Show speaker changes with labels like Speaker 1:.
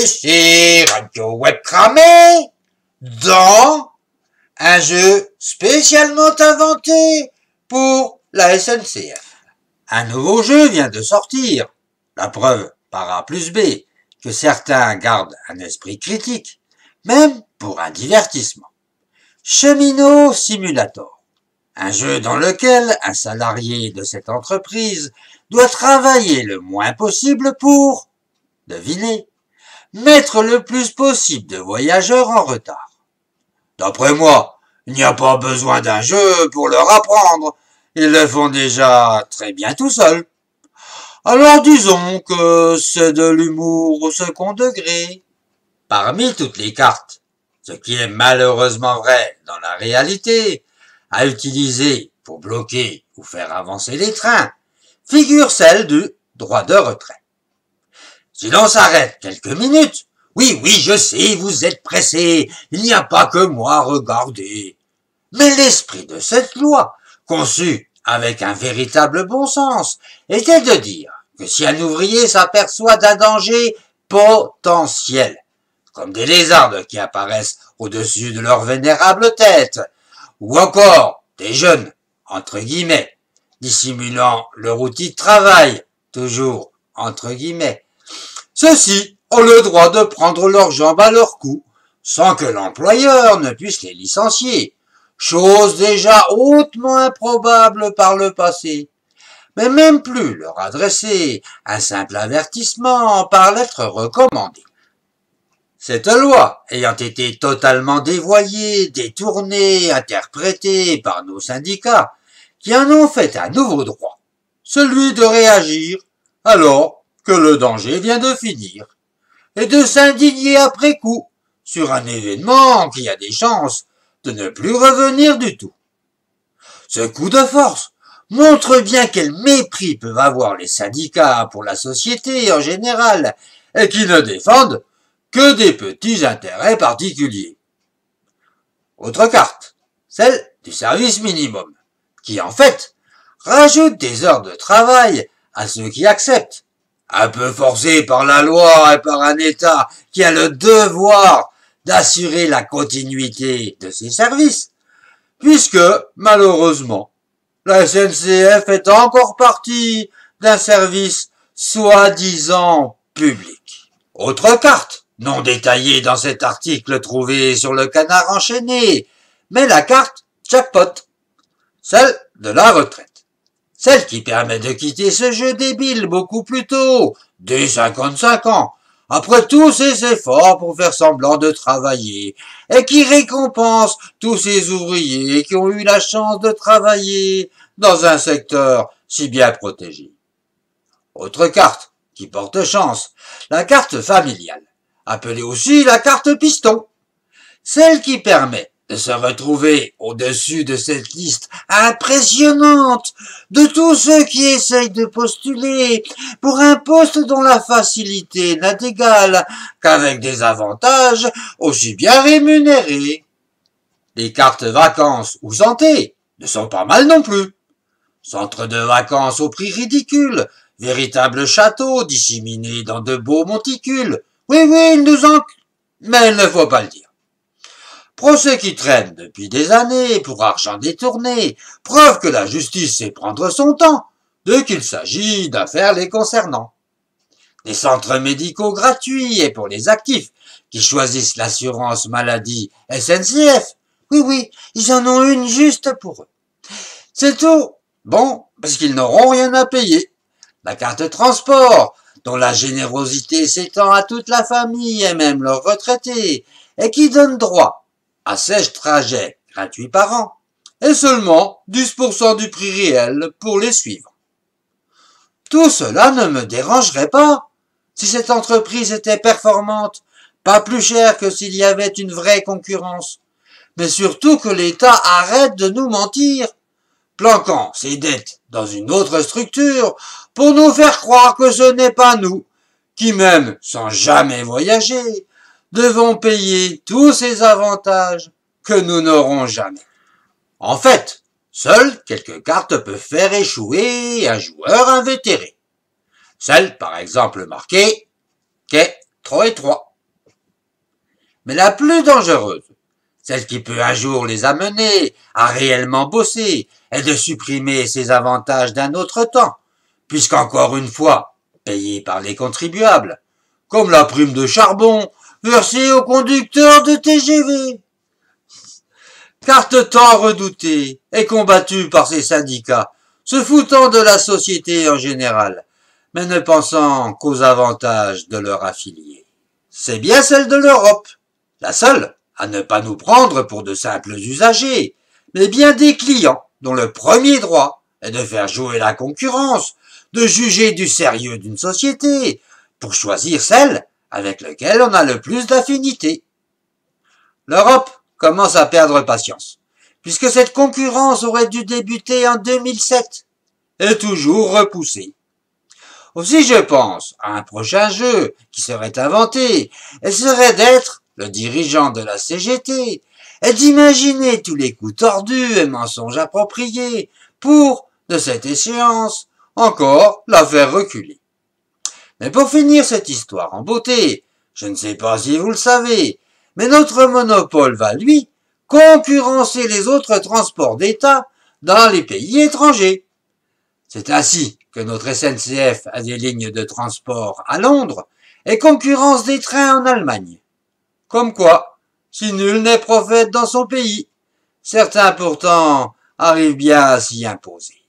Speaker 1: ici Radio Web Cramé, dans un jeu spécialement inventé pour la SNCF. Un nouveau jeu vient de sortir, la preuve par A plus B que certains gardent un esprit critique, même pour un divertissement. Cheminot Simulator, un jeu dans lequel un salarié de cette entreprise doit travailler le moins possible pour, devinez, mettre le plus possible de voyageurs en retard. D'après moi, il n'y a pas besoin d'un jeu pour leur apprendre, ils le font déjà très bien tout seuls. Alors disons que c'est de l'humour au second degré. Parmi toutes les cartes, ce qui est malheureusement vrai dans la réalité, à utiliser pour bloquer ou faire avancer les trains, figure celle du droit de retrait. Si l'on s'arrête quelques minutes, oui, je sais, vous êtes pressés, il n'y a pas que moi, regardez. Mais l'esprit de cette loi, conçue avec un véritable bon sens, était de dire que si un ouvrier s'aperçoit d'un danger potentiel, comme des lézardes qui apparaissent au-dessus de leur vénérable tête, ou encore des jeunes, entre guillemets, dissimulant leur outil de travail, toujours entre guillemets, ceux-ci ont le droit de prendre leurs jambes à leur cou, sans que l'employeur ne puisse les licencier, chose déjà hautement improbable par le passé, mais même plus leur adresser un simple avertissement par lettre recommandée. Cette loi ayant été totalement dévoyée, détournée, interprétée par nos syndicats, qui en ont fait un nouveau droit, celui de réagir alors que le danger vient de finir, et de s'indigner après coup sur un événement qui a des chances de ne plus revenir du tout. Ce coup de force montre bien quel mépris peuvent avoir les syndicats pour la société en général, et qui ne défendent que des petits intérêts particuliers. Autre carte, celle du service minimum, qui en fait rajoute des heures de travail à ceux qui acceptent, un peu forcés par la loi et par un État qui a le devoir d'assurer la continuité de ses services, puisque, malheureusement, la SNCF est encore partie d'un service soi-disant public. Autre carte, non détaillée dans cet article trouvé sur le Canard enchaîné, mais la carte jackpot, celle de la retraite. Celle qui permet de quitter ce jeu débile beaucoup plus tôt, dès 55 ans, après tous ces efforts pour faire semblant de travailler, et qui récompense tous ces ouvriers qui ont eu la chance de travailler dans un secteur si bien protégé. Autre carte qui porte chance, la carte familiale, appelée aussi la carte piston, celle qui permet de se retrouver au-dessus de cette liste impressionnante de tous ceux qui essayent de postuler pour un poste dont la facilité n'a d'égal qu'avec des avantages aussi bien rémunérés. Les cartes vacances ou santé ne sont pas mal non plus. Centre de vacances au prix ridicule, véritable château disséminé dans de beaux monticules. Oui, il nous en... mais il ne faut pas le dire. Procès qui traîne depuis des années pour argent détourné, preuve que la justice sait prendre son temps, dès qu'il s'agit d'affaires les concernant. Des centres médicaux gratuits et pour les actifs qui choisissent l'assurance maladie SNCF. Oui, ils en ont une juste pour eux. C'est tout. Bon, parce qu'ils n'auront rien à payer. La carte transport, dont la générosité s'étend à toute la famille et même leurs retraités, et qui donne droit à 16 trajets gratuits par an, et seulement 10% du prix réel pour les suivre. Tout cela ne me dérangerait pas, si cette entreprise était performante, pas plus chère que s'il y avait une vraie concurrence, mais surtout que l'État arrête de nous mentir, planquant ses dettes dans une autre structure pour nous faire croire que ce n'est pas nous, qui même sans jamais voyager, devons payer tous ces avantages que nous n'aurons jamais. En fait, seules quelques cartes peuvent faire échouer un joueur invétéré. Celle, par exemple, marquée « Quai trop étroit ». mais la plus dangereuse, celle qui peut un jour les amener à réellement bosser et de supprimer ces avantages d'un autre temps, puisqu'encore une fois, payés par les contribuables, comme la prime de charbon versée aux conducteurs de TGV. Carte tant redoutée et combattue par ces syndicats, se foutant de la société en général, mais ne pensant qu'aux avantages de leurs affiliés. C'est bien celle de l'Europe, la seule à ne pas nous prendre pour de simples usagers, mais bien des clients dont le premier droit est de faire jouer la concurrence, de juger du sérieux d'une société, pour choisir celle avec laquelle on a le plus d'affinité. L'Europe commence à perdre patience, puisque cette concurrence aurait dû débuter en 2007, et toujours repoussée. Aussi je pense à un prochain jeu qui serait inventé, et serait d'être le dirigeant de la CGT, et d'imaginer tous les coups tordus et mensonges appropriés pour, de cette échéance, encore la faire reculer. Mais pour finir cette histoire en beauté, je ne sais pas si vous le savez, mais notre monopole va, lui, concurrencer les autres transports d'État dans les pays étrangers. C'est ainsi que notre SNCF a des lignes de transport à Londres et concurrence des trains en Allemagne. Comme quoi, si nul n'est prophète dans son pays, certains pourtant arrivent bien à s'y imposer.